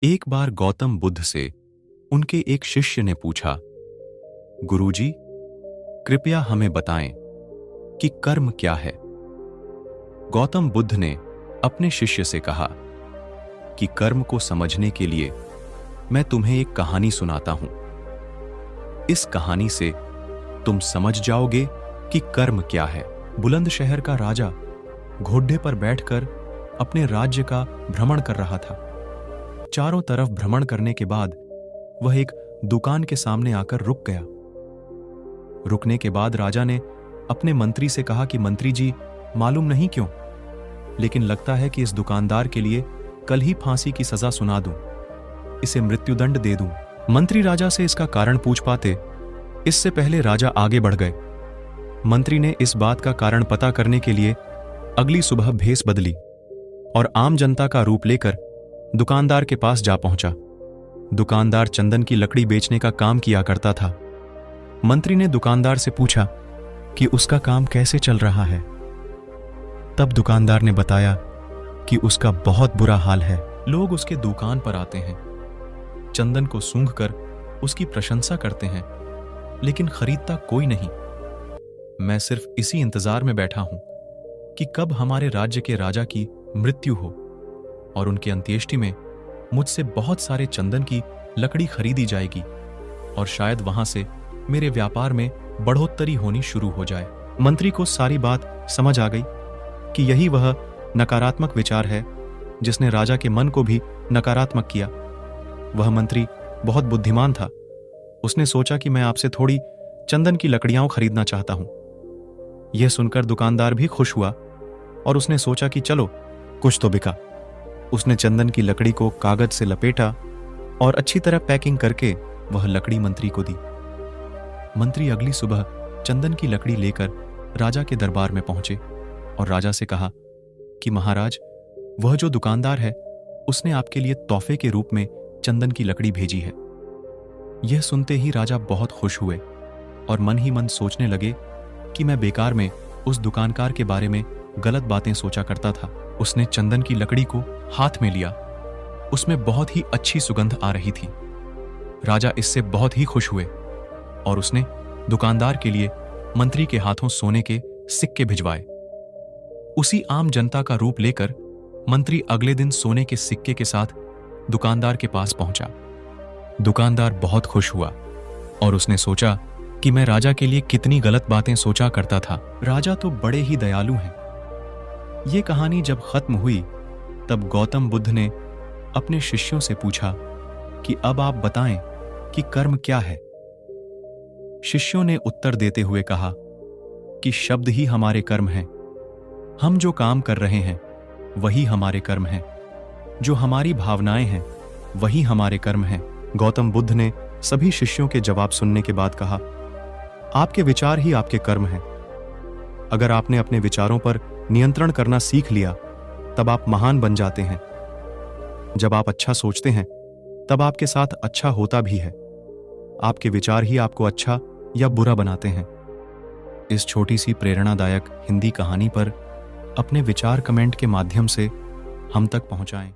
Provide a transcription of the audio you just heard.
एक बार गौतम बुद्ध से उनके एक शिष्य ने पूछा, गुरुजी, कृपया हमें बताएं कि कर्म क्या है। गौतम बुद्ध ने अपने शिष्य से कहा कि कर्म को समझने के लिए मैं तुम्हें एक कहानी सुनाता हूं। इस कहानी से तुम समझ जाओगे कि कर्म क्या है। बुलंदशहर का राजा घोड़े पर बैठकर अपने राज्य का भ्रमण कर रहा था। चारों तरफ भ्रमण करने के बाद वह एक दुकान के सामने आकर रुक गया। रुकने के बाद राजा ने अपने मंत्री से कहा कि मंत्री जी, मालूम नहीं क्यों, लेकिन लगता है कि इस दुकानदार के लिए कल ही फांसी की सजा सुना दूं, इसे मृत्युदंड दे दूं। मंत्री राजा से इसका कारण पूछ पाते, इससे पहले राजा आगे बढ़ गए। मंत्री ने इस बात का कारण पता करने के लिए अगली सुबह भेष बदली और आम जनता का रूप लेकर दुकानदार के पास जा पहुंचा। दुकानदार चंदन की लकड़ी बेचने का काम किया करता था। मंत्री ने दुकानदार से पूछा कि उसका काम कैसे चल रहा है। तब दुकानदार ने बताया कि उसका बहुत बुरा हाल है। लोग उसके दुकान पर आते हैं, चंदन को सूंघकर उसकी प्रशंसा करते हैं, लेकिन खरीदता कोई नहीं। मैं सिर्फ इसी इंतजार में बैठा हूं कि कब हमारे राज्य के राजा की मृत्यु हो और उनकी अंत्येष्टि में मुझसे बहुत सारे चंदन की लकड़ी खरीदी जाएगी और शायद वहां से मेरे व्यापार में बढ़ोतरी होनी शुरू हो जाए। मंत्री को सारी बात समझ आ गई कि यही वह नकारात्मक विचार है जिसने राजा के मन को भी नकारात्मक किया। वह मंत्री बहुत बुद्धिमान था। उसने सोचा कि मैं आपसे थोड़ी चंदन की लकड़ियां खरीदना चाहता हूं। यह सुनकर दुकानदार भी खुश हुआ और उसने सोचा कि चलो, कुछ तो बिका। उसने चंदन की लकड़ी को कागज से लपेटा और अच्छी तरह पैकिंग करके वह लकड़ी मंत्री को दी। मंत्री अगली सुबह चंदन की लकड़ी लेकर राजा के दरबार में पहुंचे और राजा से कहा कि महाराज, वह जो दुकानदार है उसने आपके लिए तोहफे के रूप में चंदन की लकड़ी भेजी है। यह सुनते ही राजा बहुत खुश हुए और मन ही मन सोचने लगे कि मैं बेकार में उस दुकानदार के बारे में गलत बातें सोचा करता था। उसने चंदन की लकड़ी को हाथ में लिया। उसमें बहुत ही अच्छी सुगंध आ रही थी। राजा इससे बहुत ही खुश हुए और उसने दुकानदार के लिए मंत्री के हाथों सोने के सिक्के भिजवाए। उसी आम जनता का रूप लेकर मंत्री अगले दिन सोने के सिक्के के साथ दुकानदार के पास पहुंचा। दुकानदार बहुत खुश हुआ और उसने सोचा कि मैं राजा के लिए कितनी गलत बातें सोचा करता था। राजा तो बड़े ही दयालु हैं। ये कहानी जब खत्म हुई तब गौतम बुद्ध ने अपने शिष्यों से पूछा कि अब आप बताएं कि कर्म क्या है। शिष्यों ने उत्तर देते हुए कहा कि शब्द ही हमारे कर्म हैं। हम जो काम कर रहे हैं वही हमारे कर्म हैं। जो हमारी भावनाएं हैं वही हमारे कर्म हैं। गौतम बुद्ध ने सभी शिष्यों के जवाब सुनने के बाद कहा, आपके विचार ही आपके कर्म हैं। अगर आपने अपने विचारों पर नियंत्रण करना सीख लिया तब आप महान बन जाते हैं। जब आप अच्छा सोचते हैं तब आपके साथ अच्छा होता भी है। आपके विचार ही आपको अच्छा या बुरा बनाते हैं। इस छोटी सी प्रेरणादायक हिंदी कहानी पर अपने विचार कमेंट के माध्यम से हम तक पहुंचाएं।